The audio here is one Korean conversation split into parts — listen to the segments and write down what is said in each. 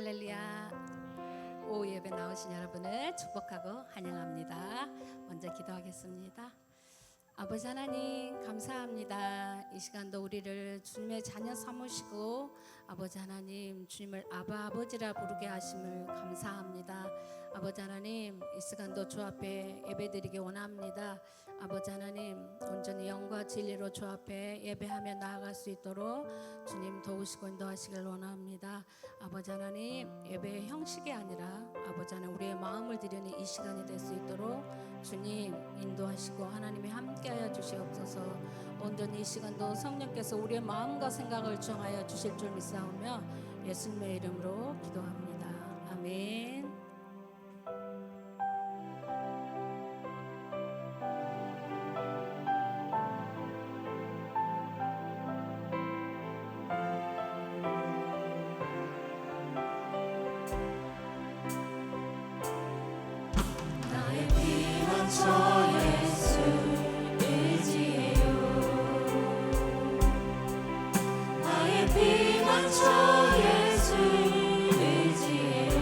할렐루야. 오후 예배 나오신 여러분을 축복하고 환영합니다. 먼저 기도하겠습니다. 아버지 하나님 감사합니다. 이 시간도 우리를 주님의 자녀 삼으시고 아버지 하나님 주님을 아바 아버지라 부르게 하심을 감사합니다. 아버지 하나님 이 시간도 주 앞에 예배드리기 원합니다. 아버지 하나님 온전히 영과 진리로 주 앞에 예배하며 나아갈 수 있도록 주님 도우시고 인도하시길 원합니다. 아버지 하나님 예배의 형식이 아니라 아버지 하나님 우리의 마음을 드리는 이 시간이 될 수 있도록 주님 인도하시고 하나님이 함께하여 주시옵소서. 온전히 이 시간도 성령께서 우리의 마음과 생각을 정하여 주실 줄 믿사오며 예수님의 이름으로 기도합니다. 아멘. 피난처 예수 의지해요.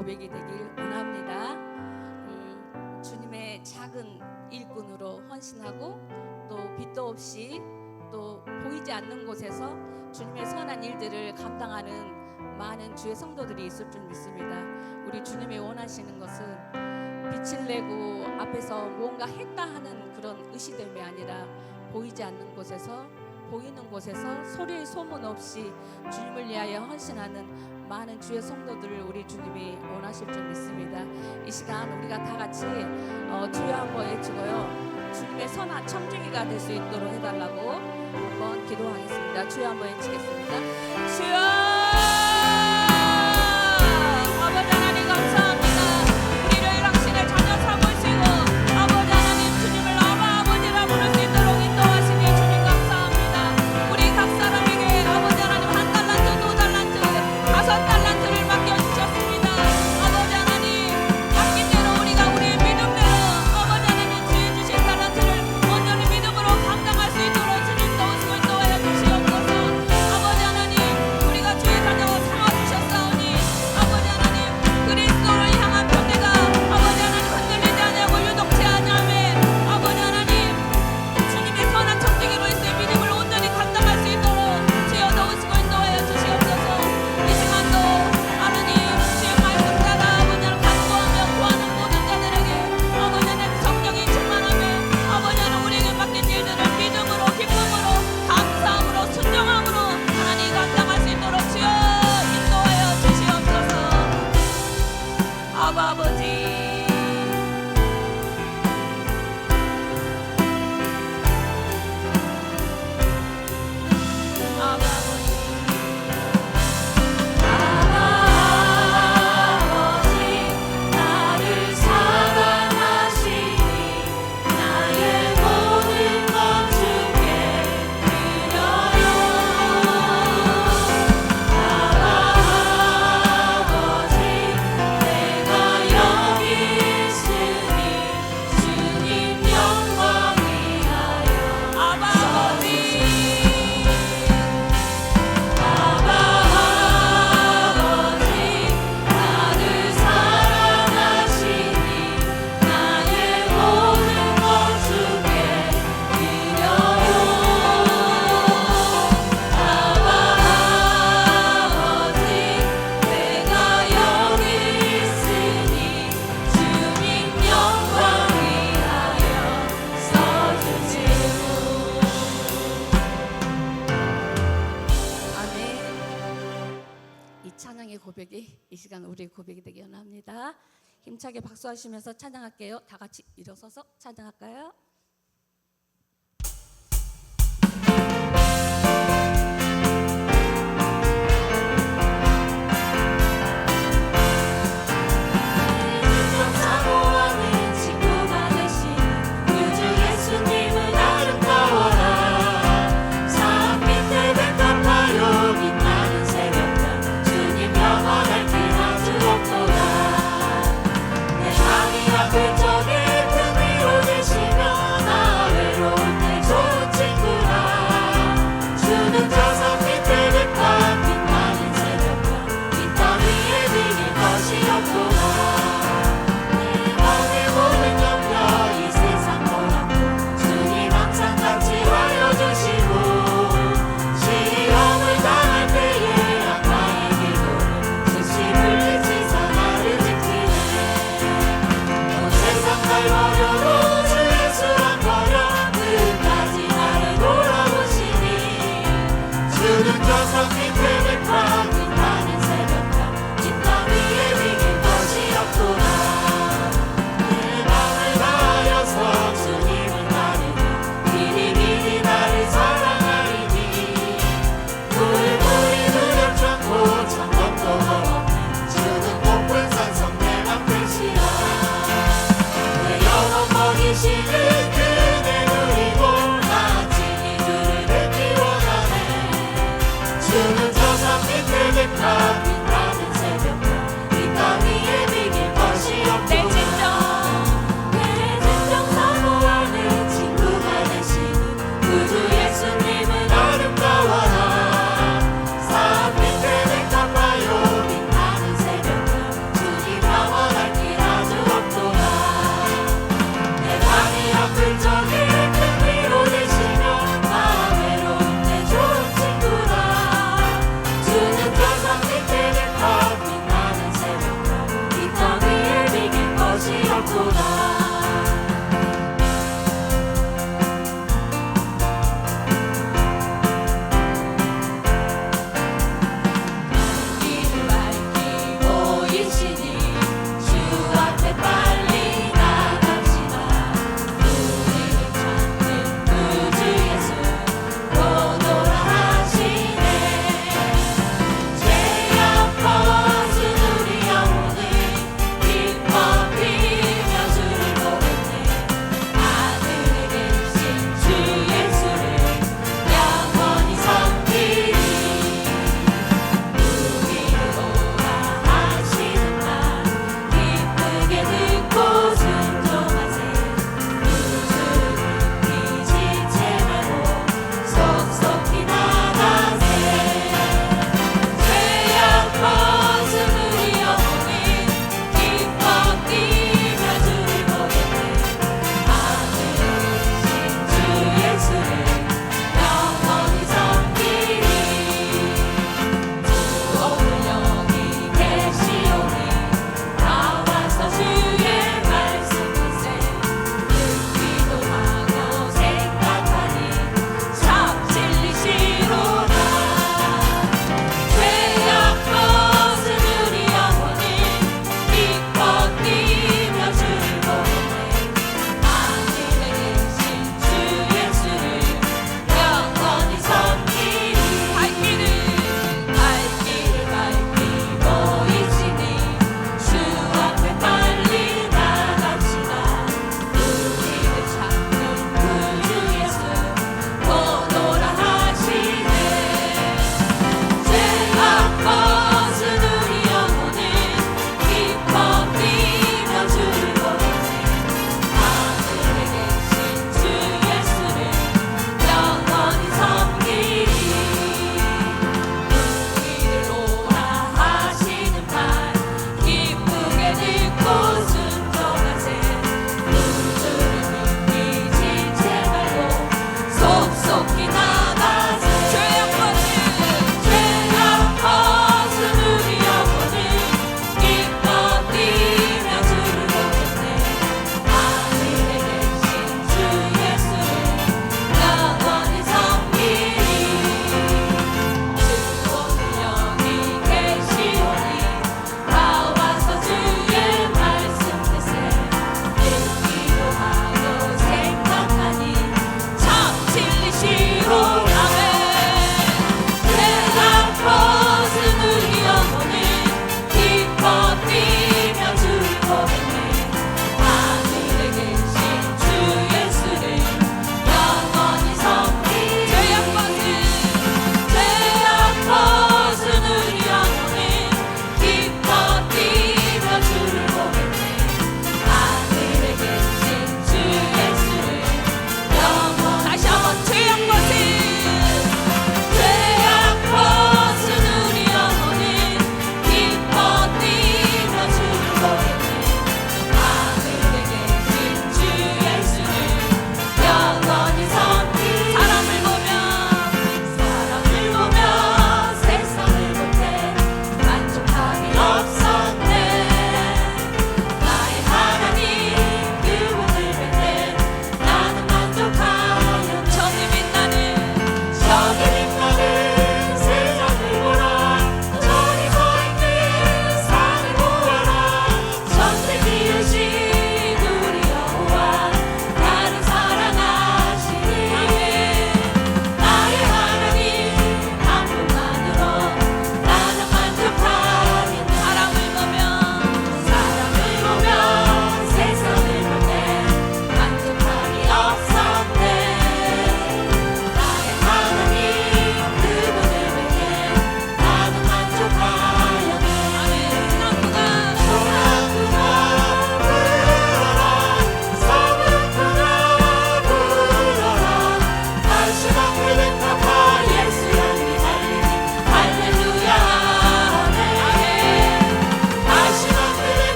고백이 되길 원합니다. 주님의 작은 일꾼으로 헌신하고 또 빛도 없이 또 보이지 않는 곳에서 주님의 선한 일들을 감당하는 많은 주의 성도들이 있을 줄 믿습니다. 우리 주님이 원하시는 것은 빛을 내고 앞에서 무언가 했다 하는 그런 의시됨이 아니라 보이지 않는 곳에서 보이는 곳에서 소리의 소문 없이 주님을 위하여 헌신하는 많은 주의 성도들을 우리 주님이 원하실 줄 믿습니다. 이 시간 우리가 다 같이 주여 한번 외치고요, 주님의 선한 청중이가 될 수 있도록 해달라고 한번 기도하겠습니다. 주여 한번 외치겠습니다. 주여! 아버지 하나님 감사합니다. 우리를 당신의 자녀 삼으시고 아버지 하나님 주님을 아버지라 부를 수 있도록 인도하시니 주님 감사합니다. 우리 각 사람에게 아버지 하나님 1달란트, 2달란트, 5달란트를 맡겨주셨습니다. 아버지 하나님 맡긴 대로 우리가 우리의 믿음대로 아버지 하나님 주의 주신 달란트를 온전히 믿음으로 감당할 수 있도록 주님 도우시고 인도하여 주시옵소서. 아버지 하나님 우리가 주의 자녀 삼아주셨사오니 아버지 하나님 그리스도를 향한 편대가 아버지 하나님 흔들리지 아니하고 유동치 아니하며 아버지 하나님 주님의 선한 청지기로 있을 믿음을 온전히 감당할 수 있도록 주여 도우시고 인도하여 주시옵소서. 이 시간도 하나님 주의 말씀 따라 아버지 하나님 간구하며 구하는 모든 자들에게 아버지 하나님 성령이 충만하며 아버지 하나님 우리에게 맡긴 일들을 믿음으로 기쁨으로 감사함으로 순종함으로 하나님 감당할 수 있도록 주여 인도하여 주시옵소서. 아버지 나를 사랑하시니 나의 모든 것 주께 드려요. 아버지 내가 여기 있으니 주님 영광 위하여 아버지 나를 사랑하시니 나의 모든 것 주께 드려요. 아버지 내가 여기 있으니 주님 영광 위하여 써주시오. 아멘. 이 찬양의 고백이 이 시간 우리의 고백이 되기 원합니다. 힘차게 박수하시면서 찬양할게요. 다 같이 일어서서 찬양할까요? 사모하는 친구가 되신 구주 예수님은 아름다워라. 산 밑에 백합화로 빛나는 새벽별 주님 영원할 때나 주옵도다. 내 마음이 아플 적에 등 위로 계시며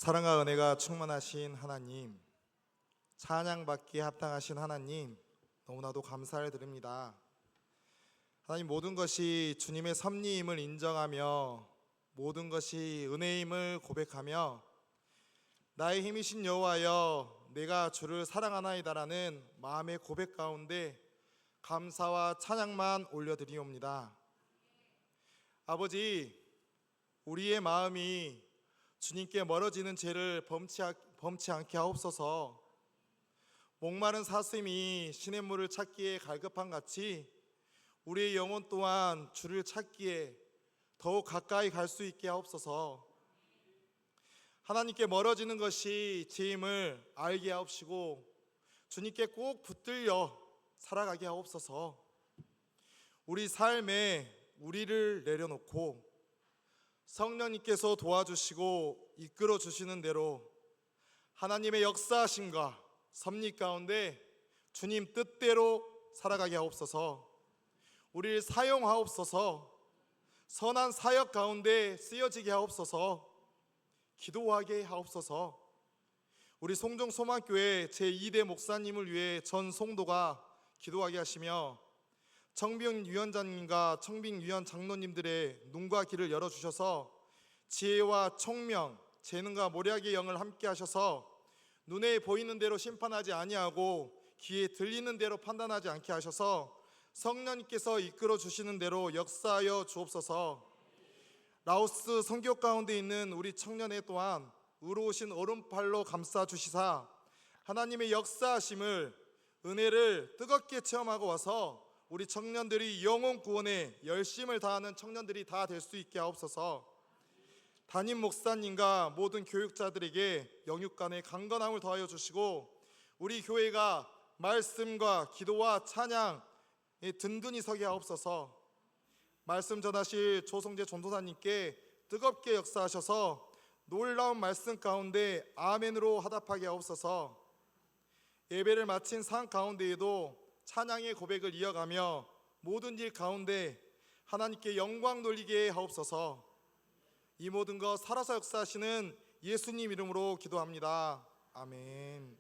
사랑과 은혜가 충만하신 하나님, 찬양받기에 합당하신 하나님, 너무나도 감사를 드립니다. 하나님, 모든 것이 주님의 섭리임을 인정하며 모든 것이 은혜임을 고백하며 나의 힘이신 여호와여 내가 주를 사랑하나이다라는 마음의 고백 가운데 감사와 찬양만 올려드리옵니다. 아버지, 우리의 마음이 주님께 멀어지는 죄를 범치 않게 하옵소서. 목마른 사슴이 시냇물을 찾기에 갈급한 같이 우리의 영혼 또한 주를 찾기에 더욱 가까이 갈 수 있게 하옵소서. 하나님께 멀어지는 것이 죄임을 알게 하옵시고 주님께 꼭 붙들려 살아가게 하옵소서. 우리 삶에 우리를 내려놓고 성령님께서 도와주시고 이끌어 주시는 대로 하나님의 역사하심과 섭리 가운데 주님 뜻대로 살아가게 하옵소서. 우리를 사용하옵소서. 선한 사역 가운데 쓰여지게 하옵소서. 기도하게 하옵소서. 우리 송정 소망교회 제2대 목사님을 위해 전 성도가 기도하게 하시며 청빙 위원장님과 청빙 위원 장로님들의 눈과 귀를 열어주셔서 지혜와 총명, 재능과 모략의 영을 함께 하셔서 눈에 보이는 대로 심판하지 아니하고 귀에 들리는 대로 판단하지 않게 하셔서 성령님께서 이끌어 주시는 대로 역사하여 주옵소서. 라오스 선교 가운데 있는 우리 청년회 또한 의로우신 오른팔로 감싸 주시사 하나님의 역사하심을 은혜를 뜨겁게 체험하고 와서 우리 청년들이 영혼 구원에 열심을 다하는 청년들이 다 될 수 있게 하옵소서. 담임 목사님과 모든 교육자들에게 영육간의 강건함을 더하여 주시고 우리 교회가 말씀과 기도와 찬양에 든든히 서게 하옵소서. 말씀 전하실 조성재 전도사님께 뜨겁게 역사하셔서 놀라운 말씀 가운데 아멘으로 화답하게 하옵소서. 예배를 마친 상 가운데에도 찬양의 고백을 이어가며 모든 일 가운데 하나님께 영광 돌리게 하옵소서. 이 모든 것 살아서 역사하시는 예수님 이름으로 기도합니다. 아멘.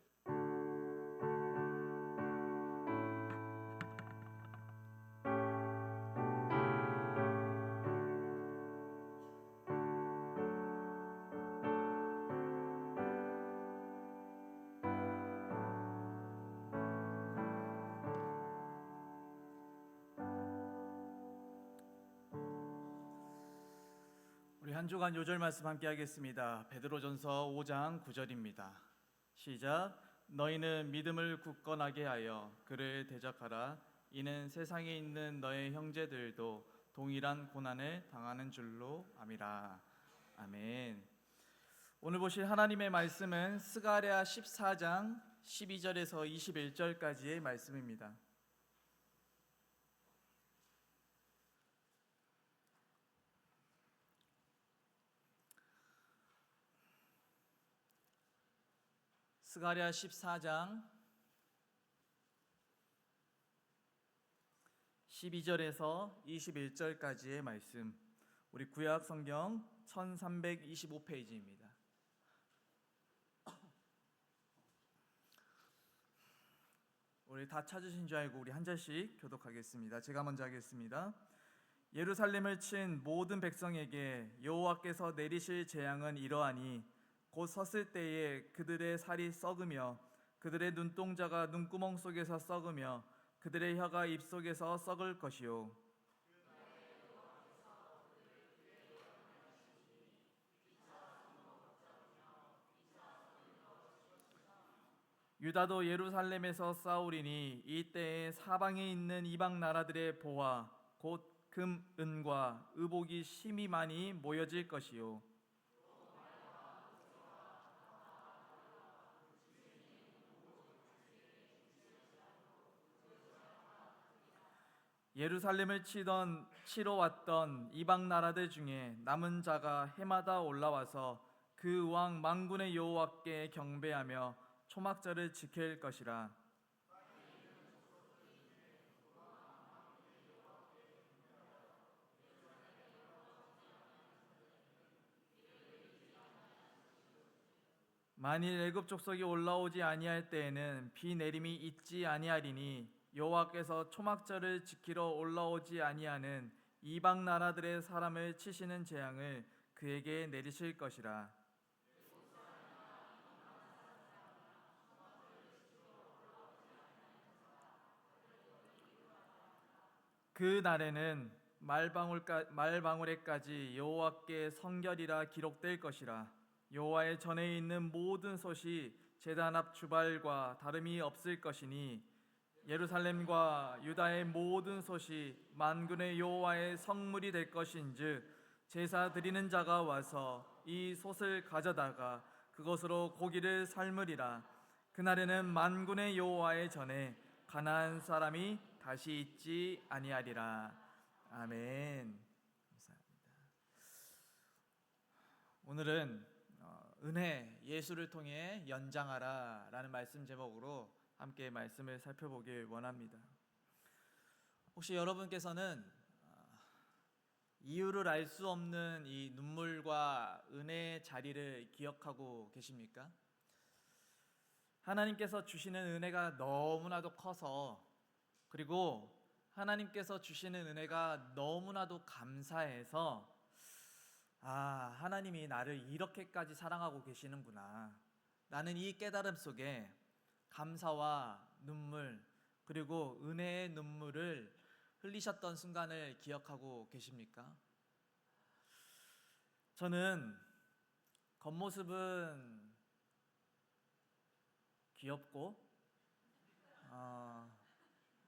우리 한 주간 요절 말씀 함께 하겠습니다. 베드로전서 5장 9절입니다. 시작. 너희는 믿음을 굳건하게 하여 그를 대적하라. 이는 세상에 있는 너의 형제들도 동일한 고난을 당하는 줄로 암이라. 아멘. 오늘 보실 하나님의 말씀은 스가랴 14장 12절에서 21절까지의 말씀입니다. 스가랴 14장 12절에서 21절까지의 말씀, 우리 구약 성경 1325페이지입니다. 우리 다 찾으신 줄 알고 우리 한 절씩 교독하겠습니다. 제가 먼저 하겠습니다. 예루살렘을 친 모든 백성에게 여호와께서 내리실 재앙은 이러하니 곧 섰을 때에 그들의 살이 썩으며 그들의 눈동자가 눈구멍 속에서 썩으며 그들의 혀가 입 속에서 썩을 것이요 유다도 예루살렘에서 싸우리니 이때에 사방에 있는 이방 나라들의 보화 곧 금, 은과 의복이 심히 많이 모여질 것이요 예루살렘을 치러 왔던 이방 나라들 중에 남은 자가 해마다 올라와서 그 왕 만군의 여호와께 경배하며 초막절을 지킬 것이라. 만일 애굽 족속이 올라오지 아니할 때에는 비 내림이 있지 아니하리니 여호와께서 초막절을 지키러 올라오지 아니하는 이방 나라들의 사람을 치시는 재앙을 그에게 내리실 것이라. 그 날에는 말방울에까지 여호와께 성결이라 기록될 것이라. 여호와의 전에 있는 모든 솥이 제단 앞 주발과 다름이 없을 것이니 예루살렘과 유다의 모든 솥이 만군의 여호와의 성물이 될 것인즉 제사 드리는 자가 와서 이 솥을 가져다가 그것으로 고기를 삶으리라. 그날에는 만군의 여호와의 전에 가나안 사람이 다시 있지 아니하리라. 아멘. 감사합니다. 오늘은 은혜 예수를 통해 연장하라라는 말씀 제목으로 함께 말씀을 살펴보길 원합니다. 혹시 여러분께서는 이유를 알 수 없는 이 눈물과 은혜의 자리를 기억하고 계십니까? 하나님께서 주시는 은혜가 너무나도 커서, 그리고 하나님께서 주시는 은혜가 너무나도 감사해서 하나님이 나를 이렇게까지 사랑하고 계시는구나, 나는 이 깨달음 속에 감사와 눈물, 그리고 은혜의 눈물을 흘리셨던 순간을 기억하고 계십니까? 저는 겉모습은 귀엽고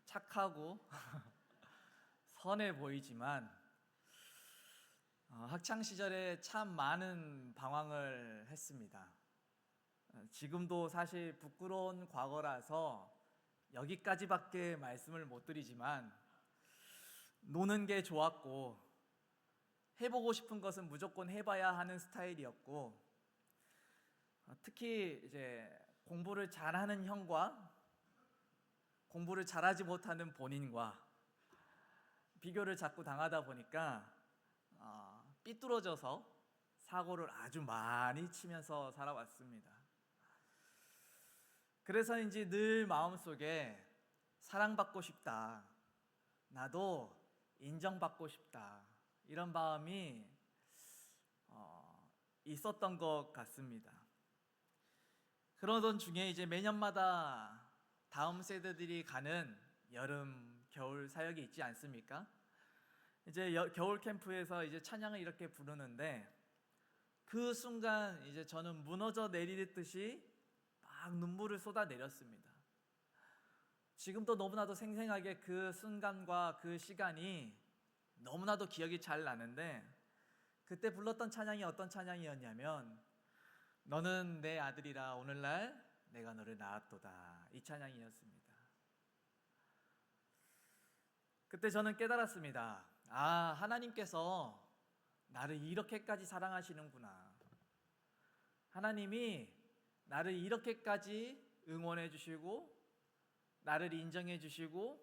착하고 선해 보이지만 학창 시절에 참 많은 방황을 했습니다. 지금도 사실 부끄러운 과거라서 여기까지밖에 말씀을 못 드리지만, 노는 게 좋았고 해보고 싶은 것은 무조건 해봐야 하는 스타일이었고, 특히 이제 공부를 잘하는 형과 공부를 잘하지 못하는 본인과 비교를 자꾸 당하다 보니까 삐뚤어져서 사고를 아주 많이 치면서 살아왔습니다. 그래서인지 늘 마음속에 사랑받고 싶다, 나도 인정받고 싶다, 이런 마음이 있었던 것 같습니다. 그러던 중에 이제 매년마다 다음 세대들이 가는 여름, 겨울 사역이 있지 않습니까? 이제 겨울 캠프에서 이제 찬양을 이렇게 부르는데, 그 순간 이제 저는 무너져 내리듯이 막 눈물을 쏟아내렸습니다. 지금도 너무나도 생생하게 그 순간과 그 시간이 너무나도 기억이 잘 나는데, 그때 불렀던 찬양이 어떤 찬양이었냐면 너는 내 아들이라 오늘날 내가 너를 낳았도다, 이 찬양이었습니다. 그때 저는 깨달았습니다. 하나님께서 나를 이렇게까지 사랑하시는구나, 하나님이 나를 이렇게까지 응원해 주시고 나를 인정해 주시고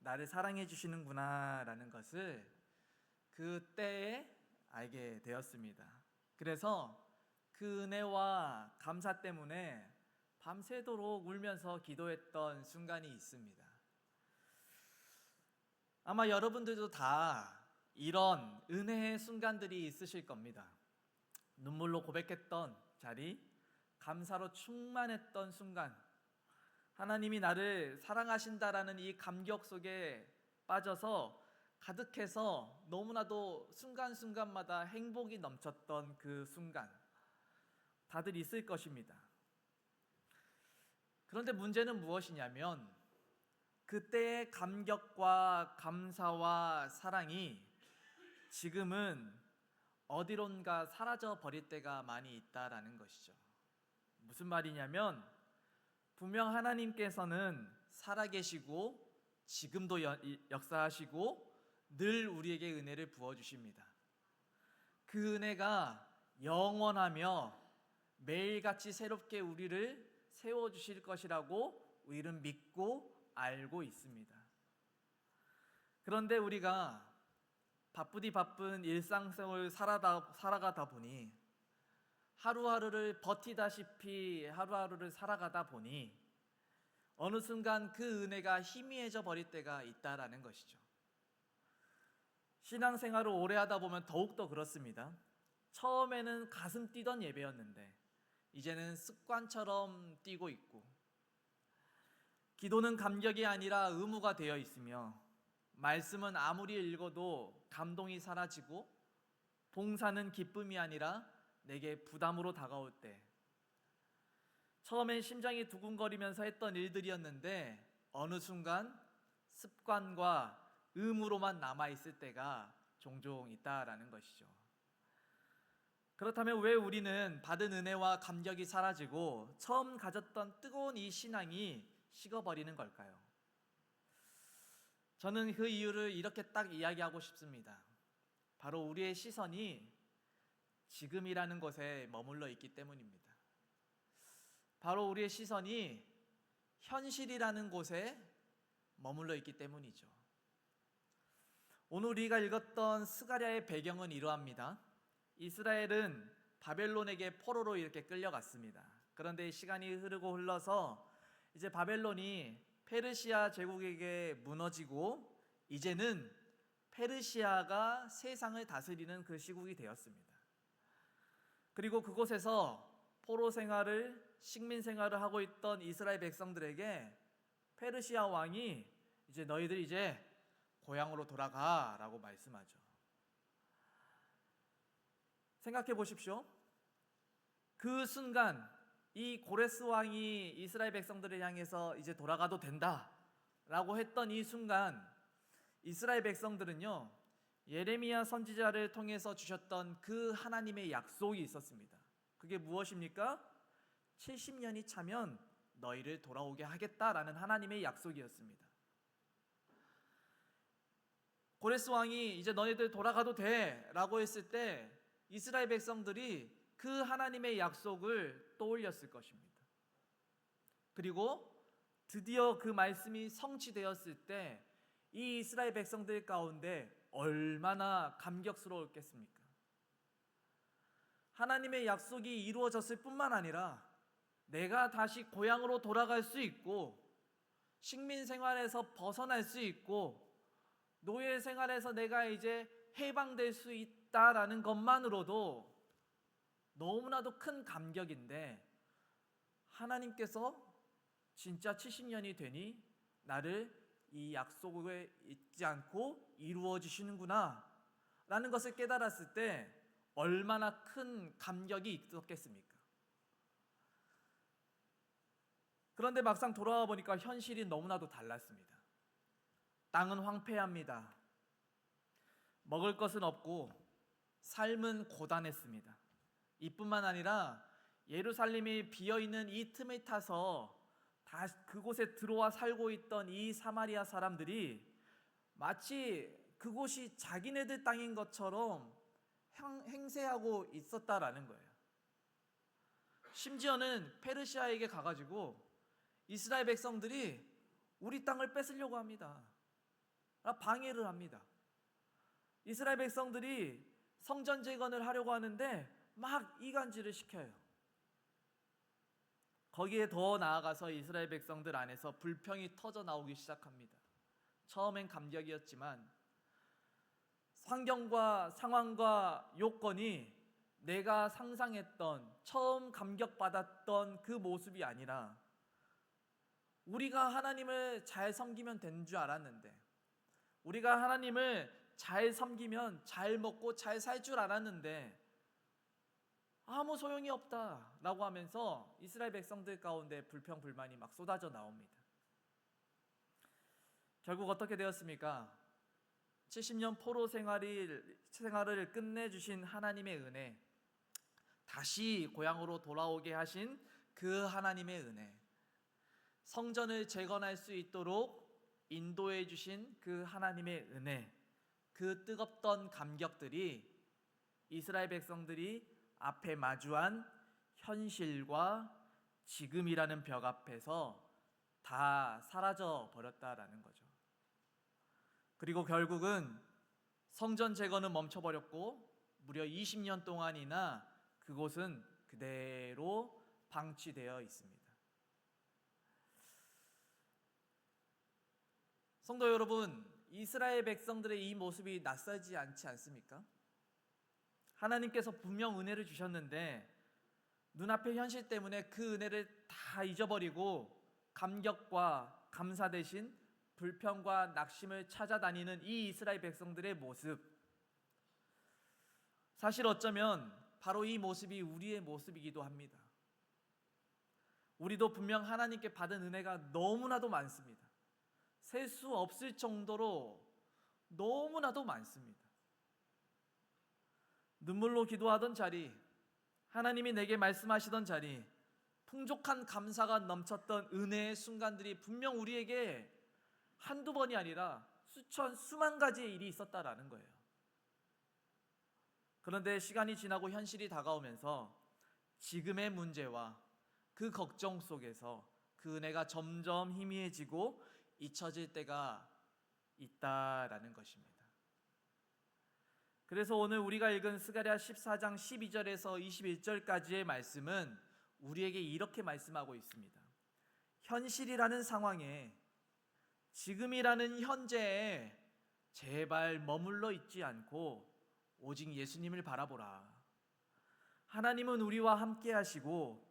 나를 사랑해 주시는구나 라는 것을 그때에 알게 되었습니다. 그래서 그 은혜와 감사 때문에 밤새도록 울면서 기도했던 순간이 있습니다. 아마 여러분들도 다 이런 은혜의 순간들이 있으실 겁니다. 눈물로 고백했던 자리, 감사로 충만했던 순간, 하나님이 나를 사랑하신다라는 이 감격 속에 빠져서 가득해서 너무나도 순간순간마다 행복이 넘쳤던 그 순간, 다들 있을 것입니다. 그런데 문제는 무엇이냐면, 그때의 감격과 감사와 사랑이 지금은 어디론가 사라져 버릴 때가 많이 있다라는 것이죠. 무슨 말이냐면, 분명 하나님께서는 살아계시고 지금도 역사하시고 늘 우리에게 은혜를 부어주십니다. 그 은혜가 영원하며 매일같이 새롭게 우리를 세워주실 것이라고 우리는 믿고 알고 있습니다. 그런데 우리가 바쁘디 바쁜 일상생활을 살아가다 보니 하루하루를 버티다시피 하루하루를 살아가다 보니 어느 순간 그 은혜가 희미해져 버릴 때가 있다라는 것이죠. 신앙생활을 오래 하다 보면 더욱더 그렇습니다. 처음에는 가슴 뛰던 예배였는데 이제는 습관처럼 뛰고 있고, 기도는 감격이 아니라 의무가 되어 있으며, 말씀은 아무리 읽어도 감동이 사라지고, 봉사는 기쁨이 아니라 내게 부담으로 다가올 때, 처음엔 심장이 두근거리면서 했던 일들이었는데 어느 순간 습관과 의무로만 남아있을 때가 종종 있다라는 것이죠. 그렇다면 왜 우리는 받은 은혜와 감격이 사라지고 처음 가졌던 뜨거운 이 신앙이 식어버리는 걸까요? 저는 그 이유를 이렇게 딱 이야기하고 싶습니다. 바로 우리의 시선이 지금이라는 것에 머물러 있기 때문입니다. 바로 우리의 시선이 현실이라는 곳에 머물러 있기 때문이죠. 오늘 우리가 읽었던 스가랴의 배경은 이러합니다. 이스라엘은 바벨론에게 포로로 이렇게 끌려갔습니다. 그런데 시간이 흐르고 흘러서 이제 바벨론이 페르시아 제국에게 무너지고 이제는 페르시아가 세상을 다스리는 그 시국이 되었습니다. 그리고 그곳에서 포로 생활을, 식민 생활을 하고 있던 이스라엘 백성들에게 페르시아 왕이 이제 너희들 이제 고향으로 돌아가라고 말씀하죠. 생각해 보십시오. 그 순간 이 고레스 왕이 이스라엘 백성들을 향해서 이제 돌아가도 된다라고 했던 이 순간, 이스라엘 백성들은요, 예레미야 선지자를 통해서 주셨던 그 하나님의 약속이 있었습니다. 그게 무엇입니까? 70년이 차면 너희를 돌아오게 하겠다라는 하나님의 약속이었습니다. 고레스 왕이 이제 너희들 돌아가도 돼 라고 했을 때 이스라엘 백성들이 그 하나님의 약속을 떠올렸을 것입니다. 그리고 드디어 그 말씀이 성취되었을 때 이 이스라엘 백성들 가운데 얼마나 감격스러웠겠습니까? 하나님의 약속이 이루어졌을 뿐만 아니라 내가 다시 고향으로 돌아갈 수 있고, 식민 생활에서 벗어날 수 있고, 노예 생활에서 내가 이제 해방될 수 있다라는 것만으로도 너무나도 큰 감격인데, 하나님께서 진짜 70년이 되니 나를 이 약속에 잊지 않고 이루어 주시는구나 라는 것을 깨달았을 때 얼마나 큰 감격이 있었겠습니까? 그런데 막상 돌아와 보니까 현실이 너무나도 달랐습니다. 땅은 황폐합니다. 먹을 것은 없고 삶은 고단했습니다. 이뿐만 아니라 예루살렘이 비어있는 이 틈을 타서 다 그곳에 들어와 살고 있던 이 사마리아 사람들이 마치 그곳이 자기네들 땅인 것처럼 행세하고 있었다라는 거예요. 심지어는 페르시아에게 가가지고 이스라엘 백성들이 우리 땅을 뺏으려고 합니다. 방해를 합니다. 이스라엘 백성들이 성전 재건을 하려고 하는데 막 이간질을 시켜요. 거기에 더 나아가서 이스라엘 백성들 안에서 불평이 터져 나오기 시작합니다. 처음엔 감격이었지만 환경과 상황과 요건이 내가 상상했던, 처음 감격받았던 그 모습이 아니라, 우리가 하나님을 잘 섬기면 되는 줄 알았는데, 우리가 하나님을 잘 섬기면 잘 먹고 잘 살 줄 알았는데 아무 소용이 없다라고 하면서 이스라엘 백성들 가운데 불평 불만이 막 쏟아져 나옵니다. 결국 어떻게 되었습니까? 70년 포로 생활을 끝내주신 하나님의 은혜, 다시 고향으로 돌아오게 하신 그 하나님의 은혜, 성전을 재건할 수 있도록 인도해 주신 그 하나님의 은혜, 그 뜨겁던 감격들이 이스라엘 백성들이 앞에 마주한 현실과 지금이라는 벽 앞에서 다 사라져 버렸다라는 거죠. 그리고 결국은 성전 재건은 멈춰버렸고 무려 20년 동안이나 그곳은 그대로 방치되어 있습니다. 성도 여러분, 이스라엘 백성들의 이 모습이 낯설지 않지 않습니까? 하나님께서 분명 은혜를 주셨는데 눈앞의 현실 때문에 그 은혜를 다 잊어버리고 감격과 감사 대신 불평과 낙심을 찾아다니는 이 이스라엘 백성들의 모습, 사실 어쩌면 바로 이 모습이 우리의 모습이기도 합니다. 우리도 분명 하나님께 받은 은혜가 너무나도 많습니다. 셀 수 없을 정도로 너무나도 많습니다. 눈물로 기도하던 자리, 하나님이 내게 말씀하시던 자리, 풍족한 감사가 넘쳤던 은혜의 순간들이 분명 우리에게 한두 번이 아니라 수천, 수만 가지의 일이 있었다라는 거예요. 그런데 시간이 지나고 현실이 다가오면서 지금의 문제와 그 걱정 속에서 그 은혜가 점점 희미해지고 잊혀질 때가 있다라는 것입니다. 그래서 오늘 우리가 읽은 스가랴 14장 12절에서 21절까지의 말씀은 우리에게 이렇게 말씀하고 있습니다. 현실이라는 상황에, 지금이라는 현재에 제발 머물러 있지 않고 오직 예수님을 바라보라. 하나님은 우리와 함께 하시고,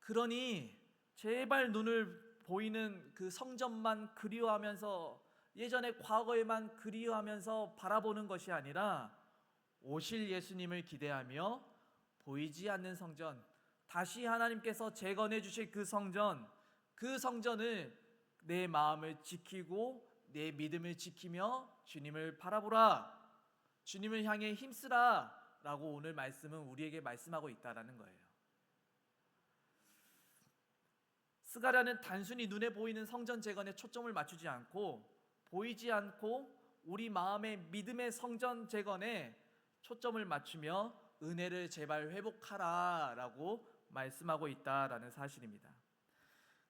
그러니 제발 눈을 보이는 그 성전만 그리워하면서, 예전의 과거에만 그리워하면서 바라보는 것이 아니라 오실 예수님을 기대하며 보이지 않는 성전, 다시 하나님께서 재건해 주실 그 성전, 그 성전을 내 마음을 지키고 내 믿음을 지키며 주님을 바라보라, 주님을 향해 힘쓰라 라고 오늘 말씀은 우리에게 말씀하고 있다라는 거예요. 스가랴는 단순히 눈에 보이는 성전 재건에 초점을 맞추지 않고, 보이지 않고 우리 마음의 믿음의 성전 재건에 초점을 맞추며 은혜를 제발 회복하라 라고 말씀하고 있다라는 사실입니다.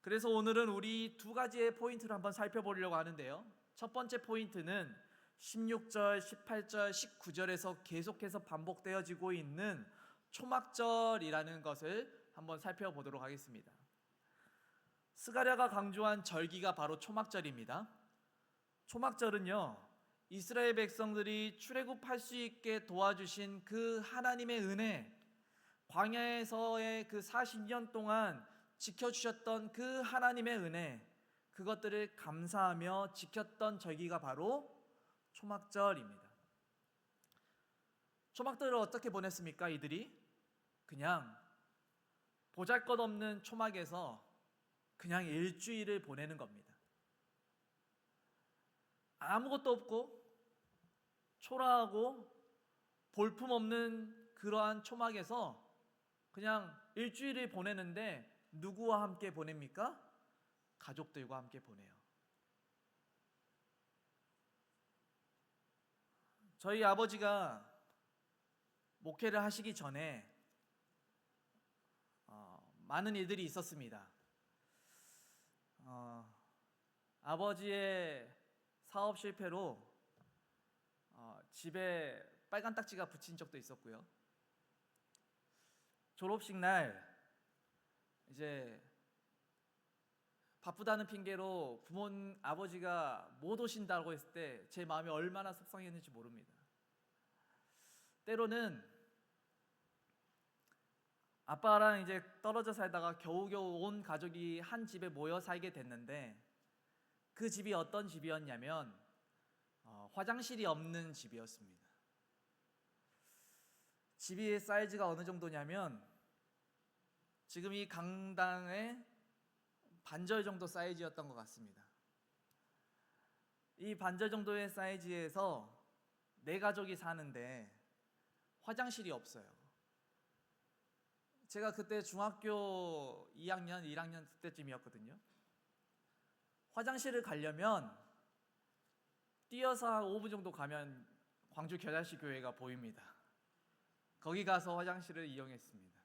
그래서 오늘은 우리 두 가지의 포인트를 한번 살펴보려고 하는데요. 첫 번째 포인트는 16절, 18절, 19절에서 계속해서 반복되어지고 있는 초막절이라는 것을 한번 살펴보도록 하겠습니다. 스가랴가 강조한 절기가 바로 초막절입니다. 초막절은요, 이스라엘 백성들이 출애굽할 수 있게 도와주신 그 하나님의 은혜, 광야에서의 그 40년 동안 지켜주셨던 그 하나님의 은혜, 그것들을 감사하며 지켰던 절기가 바로 초막절입니다. 초막절을 어떻게 보냈습니까? 이들이 그냥 보잘것없는 초막에서 그냥 일주일을 보내는 겁니다. 아무것도 없고 초라하고 볼품없는 그러한 초막에서 그냥 일주일을 보내는데 누구와 함께 보냅니까? 가족들과 함께 보내요. 저희 아버지가 목회를 하시기 전에 많은 일들이 있었습니다. 아버지의 사업 실패로 집에 빨간 딱지가 붙인 적도 있었고요. 졸업식 날 이제 바쁘다는 핑계로 아버지가 못 오신다고 했을 때 제 마음이 얼마나 속상했는지 모릅니다. 때로는 아빠랑 이제 떨어져 살다가 겨우겨우 온 가족이 한 집에 모여 살게 됐는데, 그 집이 어떤 집이었냐면 화장실이 없는 집이었습니다. 집의 사이즈가 어느 정도냐면 지금 이 강당의 반절 정도 사이즈였던 것 같습니다. 이 반절 정도의 사이즈에서 네 가족이 사는데 화장실이 없어요. 제가 그때 중학교 2학년, 1학년 그때쯤이었거든요. 화장실을 가려면 뛰어서 한 5분 정도 가면 광주 겨자씨 교회가 보입니다. 거기 가서 화장실을 이용했습니다.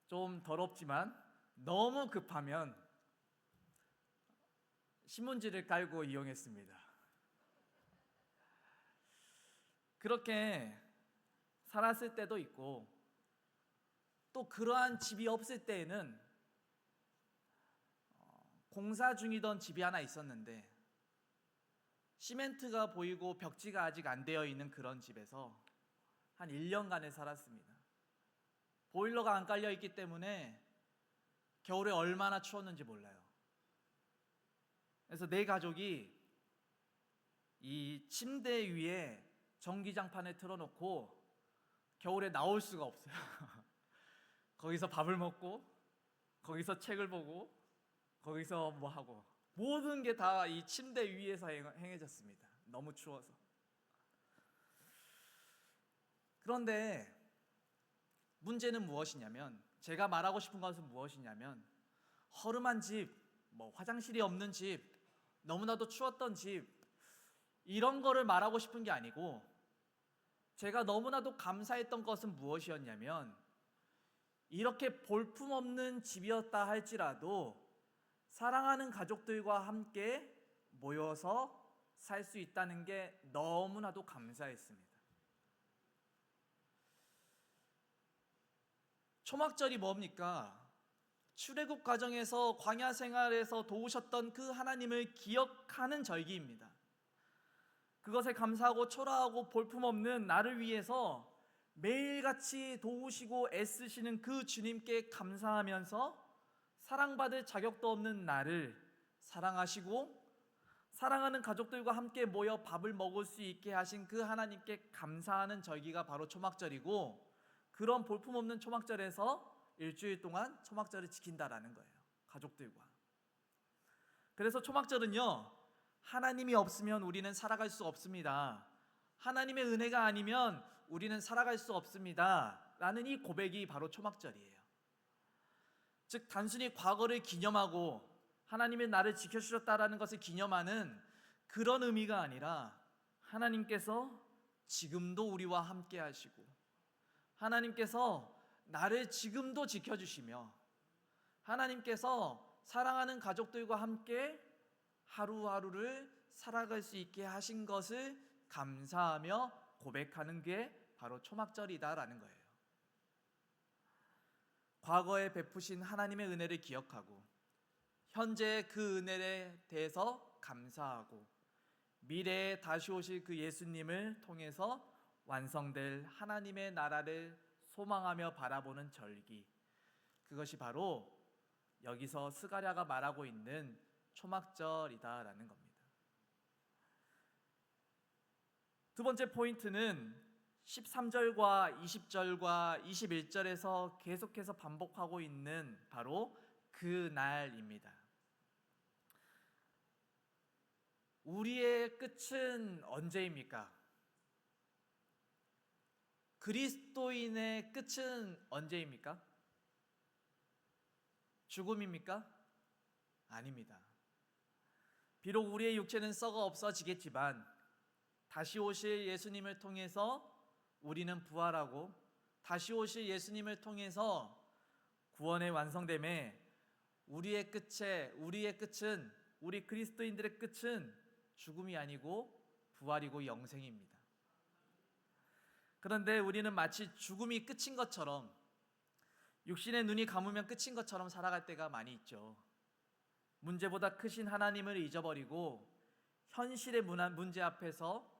좀 더럽지만 너무 급하면 신문지를 깔고 이용했습니다. 그렇게 살았을 때도 있고, 또 그러한 집이 없을 때에는 공사 중이던 집이 하나 있었는데 시멘트가 보이고 벽지가 아직 안 되어 있는 그런 집에서 한 1년간을 살았습니다. 보일러가 안 깔려 있기 때문에 겨울에 얼마나 추웠는지 몰라요. 그래서 내 가족이 이 침대 위에 전기장판을 틀어놓고 겨울에 나올 수가 없어요. 거기서 밥을 먹고 거기서 책을 보고 거기서 뭐 하고 모든 게 다 이 침대 위에서 행해졌습니다. 너무 추워서. 그런데 문제는 무엇이냐면, 제가 말하고 싶은 것은 무엇이냐면, 허름한 집, 뭐 화장실이 없는 집, 너무나도 추웠던 집, 이런 거를 말하고 싶은 게 아니고, 제가 너무나도 감사했던 것은 무엇이었냐면, 이렇게 볼품없는 집이었다 할지라도 사랑하는 가족들과 함께 모여서 살 수 있다는 게 너무나도 감사했습니다. 초막절이 뭡니까? 출애굽 과정에서 광야 생활에서 도우셨던 그 하나님을 기억하는 절기입니다. 그것에 감사하고 초라하고 볼품없는 나를 위해서 매일같이 도우시고 애쓰시는 그 주님께 감사하면서 사랑받을 자격도 없는 나를 사랑하시고 사랑하는 가족들과 함께 모여 밥을 먹을 수 있게 하신 그 하나님께 감사하는 절기가 바로 초막절이고, 그런 볼품없는 초막절에서 일주일 동안 초막절을 지킨다라는 거예요, 가족들과. 그래서 초막절은요, 하나님이 없으면 우리는 살아갈 수 없습니다. 하나님의 은혜가 아니면 우리는 살아갈 수 없습니다 라는 이 고백이 바로 초막절이에요. 즉 단순히 과거를 기념하고 하나님의 나를 지켜주셨다라는 것을 기념하는 그런 의미가 아니라, 하나님께서 지금도 우리와 함께 하시고 하나님께서 나를 지금도 지켜주시며 하나님께서 사랑하는 가족들과 함께 하루하루를 살아갈 수 있게 하신 것을 감사하며 고백하는 게 바로 초막절이다라는 거예요. 과거에 베푸신 하나님의 은혜를 기억하고 현재의 그 은혜에 대해서 감사하고 미래에 다시 오실 그 예수님을 통해서 완성될 하나님의 나라를 소망하며 바라보는 절기, 그것이 바로 여기서 스가랴가 말하고 있는 초막절이다라는 겁니다. 두 번째 포인트는 13절과 20절과 21절에서 계속해서 반복하고 있는 바로 그 날입니다. 우리의 끝은 언제입니까? 그리스도인의 끝은 언제입니까? 죽음입니까? 아닙니다. 비록 우리의 육체는 썩어 없어지겠지만 다시 오실 예수님을 통해서 우리는 부활하고 다시 오실 예수님을 통해서 구원의 완성됨에 우리의 끝은, 우리 그리스도인들의 끝은 죽음이 아니고 부활이고 영생입니다. 그런데 우리는 마치 죽음이 끝인 것처럼, 육신의 눈이 감으면 끝인 것처럼 살아갈 때가 많이 있죠. 문제보다 크신 하나님을 잊어버리고 현실의 문제 앞에서,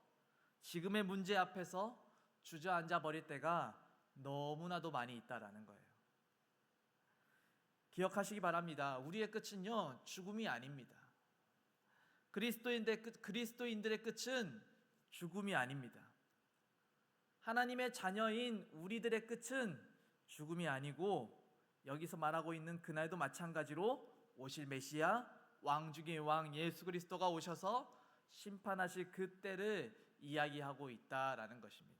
지금의 문제 앞에서 주저앉아 버릴 때가 너무나도 많이 있다라는 거예요. 기억하시기 바랍니다. 우리의 끝은요, 죽음이 아닙니다. 그리스도인들의 끝은 죽음이 아닙니다. 하나님의 자녀인 우리들의 끝은 죽음이 아니고, 여기서 말하고 있는 그날도 마찬가지로 오실 메시아, 왕 중의 왕 예수 그리스도가 오셔서 심판하실 그때를 이야기하고 있다라는 것입니다.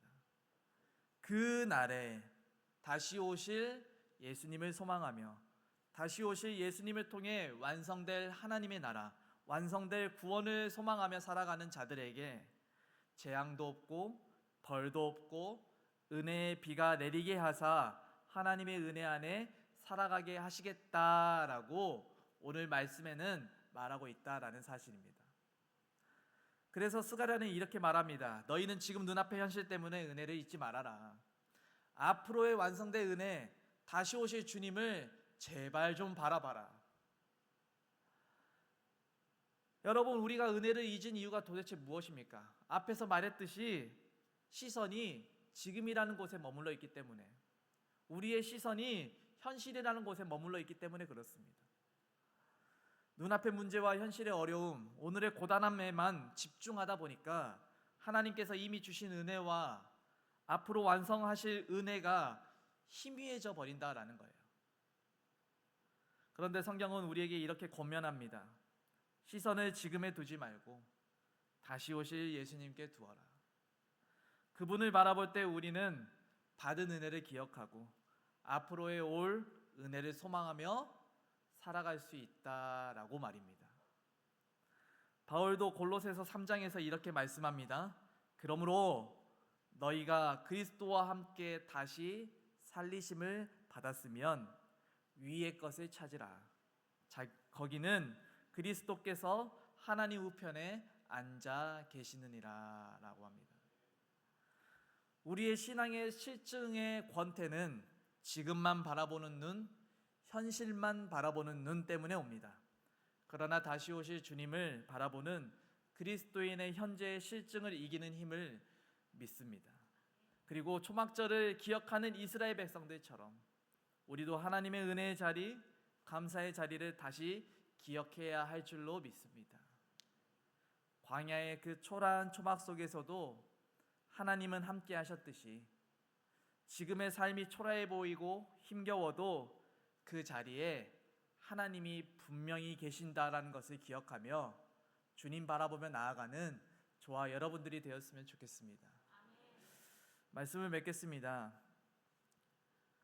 그 날에 다시 오실 예수님을 소망하며 다시 오실 예수님을 통해 완성될 하나님의 나라, 완성될 구원을 소망하며 살아가는 자들에게 재앙도 없고 벌도 없고 은혜의 비가 내리게 하사 하나님의 은혜 안에 살아가게 하시겠다라고 오늘 말씀에는 말하고 있다라는 사실입니다. 그래서 스가랴는 이렇게 말합니다. 너희는 지금 눈앞의 현실 때문에 은혜를 잊지 말아라. 앞으로의 완성될 은혜, 다시 오실 주님을 제발 좀 바라봐라. 여러분, 우리가 은혜를 잊은 이유가 도대체 무엇입니까? 앞에서 말했듯이 시선이 지금이라는 곳에 머물러 있기 때문에, 우리의 시선이 현실이라는 곳에 머물러 있기 때문에 그렇습니다. 눈앞의 문제와 현실의 어려움, 오늘의 고단함에만 집중하다 보니까 하나님께서 이미 주신 은혜와 앞으로 완성하실 은혜가 희미해져 버린다라는 거예요. 그런데 성경은 우리에게 이렇게 권면합니다. 시선을 지금에 두지 말고 다시 오실 예수님께 두어라. 그분을 바라볼 때 우리는 받은 은혜를 기억하고 앞으로의 올 은혜를 소망하며 살아갈 수 있다라고 말입니다. 바울도 골로새서 3장에서 이렇게 말씀합니다. 그러므로 너희가 그리스도와 함께 다시 살리심을 받았으면 위의 것을 찾으라. 거기는 그리스도께서 하나님 우편에 앉아 계시느니라 라고 합니다. 우리의 신앙의 실증의 권태는 지금만 바라보는 눈, 현실만 바라보는 눈 때문에 옵니다. 그러나 다시 오실 주님을 바라보는 그리스도인의 현재의 실증을 이기는 힘을 믿습니다. 그리고 초막절을 기억하는 이스라엘 백성들처럼 우리도 하나님의 은혜의 자리, 감사의 자리를 다시 기억해야 할 줄로 믿습니다. 광야의 그 초라한 초막 속에서도 하나님은 함께 하셨듯이 지금의 삶이 초라해 보이고 힘겨워도 그 자리에 하나님이 분명히 계신다라는 것을 기억하며 주님 바라보며 나아가는 저와 여러분들이 되었으면 좋겠습니다. 말씀을 맺겠습니다.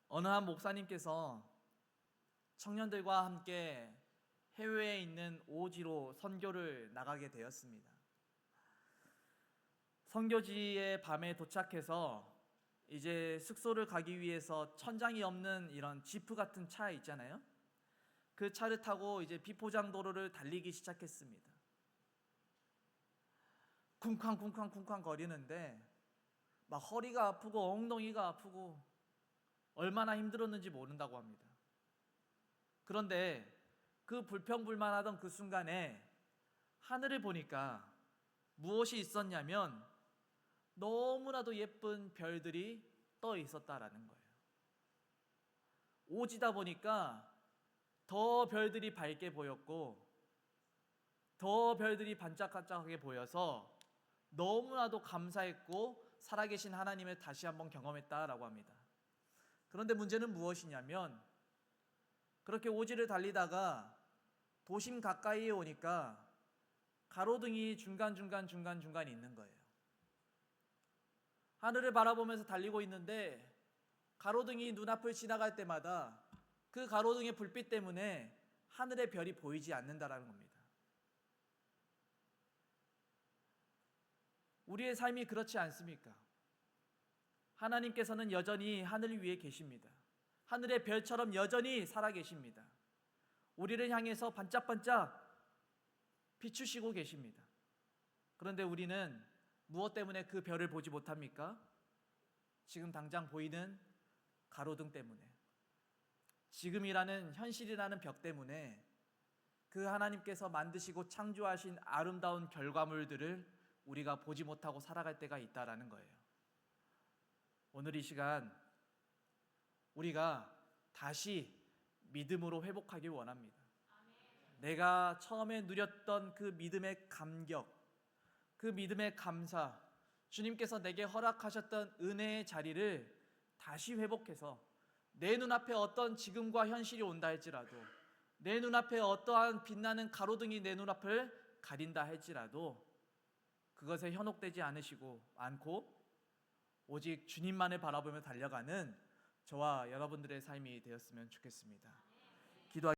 어느 한 목사님께서 청년들과 함께 해외에 있는 오지로 선교를 나가게 되었습니다. 선교지의 밤에 도착해서 이제 숙소를 가기 위해서 천장이 없는 이런 지프 같은 차 있잖아요. 그 차를 타고 이제 비포장도로를 달리기 시작했습니다. 쿵쾅쿵쾅쿵쾅 거리는데 막 허리가 아프고 엉덩이가 아프고 얼마나 힘들었는지 모른다고 합니다. 그런데 그 불평불만하던 그 순간에 하늘을 보니까 무엇이 있었냐면 너무나도 예쁜 별들이 떠 있었다라는 거예요. 오지다 보니까 더 별들이 밝게 보였고 더 별들이 반짝반짝하게 보여서 너무나도 감사했고 살아계신 하나님을 다시 한번 경험했다라고 합니다. 그런데 문제는 무엇이냐면 그렇게 오지를 달리다가 도심 가까이에 오니까 가로등이 중간중간 있는 거예요. 하늘을 바라보면서 달리고 있는데 가로등이 눈앞을 지나갈 때마다 그 가로등의 불빛 때문에 하늘의 별이 보이지 않는다라는 겁니다. 우리의 삶이 그렇지 않습니까? 하나님께서는 여전히 하늘 위에 계십니다. 하늘의 별처럼 여전히 살아계십니다. 우리를 향해서 반짝반짝 비추시고 계십니다. 그런데 우리는 무엇 때문에 그 별을 보지 못합니까? 지금 당장 보이는 가로등 때문에, 지금이라는 현실이라는 벽 때문에 그 하나님께서 만드시고 창조하신 아름다운 결과물들을 우리가 보지 못하고 살아갈 때가 있다라는 거예요. 오늘 이 시간 우리가 다시 믿음으로 회복하길 원합니다. 내가 처음에 누렸던 그 믿음의 감격, 그 믿음의 감사, 주님께서 내게 허락하셨던 은혜의 자리를 다시 회복해서 내 눈앞에 어떤 지금과 현실이 온다 할지라도, 내 눈앞에 어떠한 빛나는 가로등이 내 눈앞을 가린다 할지라도 그것에 현혹되지 않고 오직 주님만을 바라보며 달려가는 저와 여러분들의 삶이 되었으면 좋겠습니다. 기도하